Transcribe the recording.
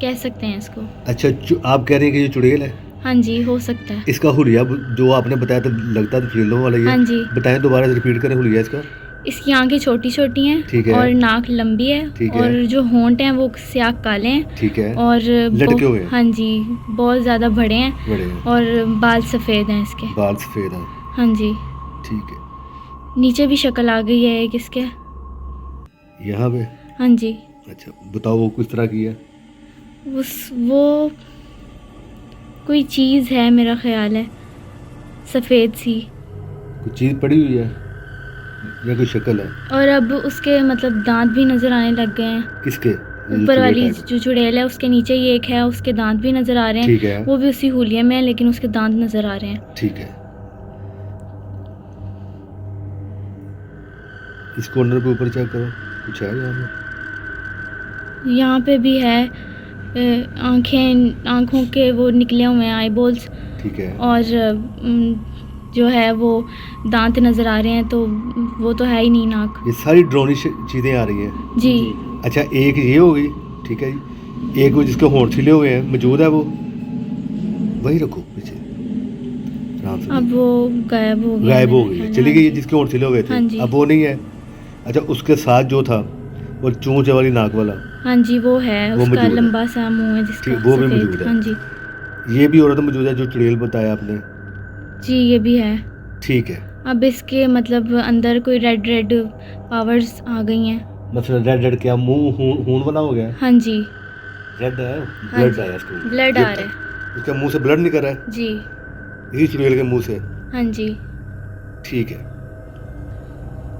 कह सकते हैं इसको। अच्छा, आप कह रहे हैं कि ये चुड़ैल है? हाँ जी, हो सकता है। इसका हुलिया जो आपने बताया तो लगता तो फील्डों वाला ही है। हाँ जी। बताएं, दोबारा रिपीट करें हुलिया इसका। इसकी आंखें छोटी छोटी हैं ठीक है। और नाक लंबी है ठीक है। और जो होंठ हैं वो स्याह काले हैं। ठीक है। और लटके हुए हैं। हाँ जी, बहुत ज़्यादा बड़े हैं बड़े हैं। और बाल सफ़ेद हैं इसके। बाल सफेद हैं। हाँ जी। ठीक है। नीचे भी शक्ल आ गई है एक इसके। यहाँ पे? हाँ जी। अच्छा, बताओ वो किस तरह की है? वो कोई चीज़ है, मेरा ख्याल है, सफ़ेद सी। कुछ चीज़ पड़ी हुई है या कोई शक्ल है? और अब उसके मतलब दांत भी नज़र आने लग गए हैं। किसके? ऊपर वाली जो चुड़ैल है उसके नीचे ही एक है, उसके दांत भी नज़र आ रहे हैं। ठीक है। वो भी उसी हुलिये में है लेकिन उसके दांत नज़र आ रहे हैं। ठीक है। इस कॉर्नर पे ऊपर चेक करो, कुछ है यहाँ पे? यहाँ पे भी है। आँखों के वो निकले हुए हैं, आई बॉल्स। ठीक है। और जो है वो दांत नज़र आ रहे हैं, तो वो तो है ही नहीं नाक। ये सारी ड्रोनी चीज़ें आ रही हैं जी। अच्छा, एक ये हो गई, ठीक है जी। एक वो जिसके होंठ छिले हुए हैं, मौजूद है वो? वही रखो पीछे, आराम से। अब वो गायब हो गया। गायब हो मेरा गई है, ख्याल। चली हाँ गई है जी। जिसके होंठ छिले हुए थे। हाँ जी। अब वो नहीं है। अच्छा, उसके साथ जो था वो चोंच वाली नाक वाला, हाँ जी, वो है। वो उसका मौजूद है। लंबा सा मुंह है जिसका, ठीक, वो भी सफ़ेद। मौजूद है। हाँ जी। ये भी औरत मौजूद है जो चुड़ैल बताया आपने। जी, ये भी है। ठीक है। अब इसके मतलब अंदर कोई रेड पावर्स आ गई हैं। मतलब रेड रेड क्या, मुंह खून बना हो गया? हाँ जी। रेड है, हाँ ब्लड जी, आया इसके ब्लड ये आ रहा है। इसके मुंह से ब्लड निकल रहा है जी। इसी चुड़ैल के मुंह से। हाँ जी। ठीक है।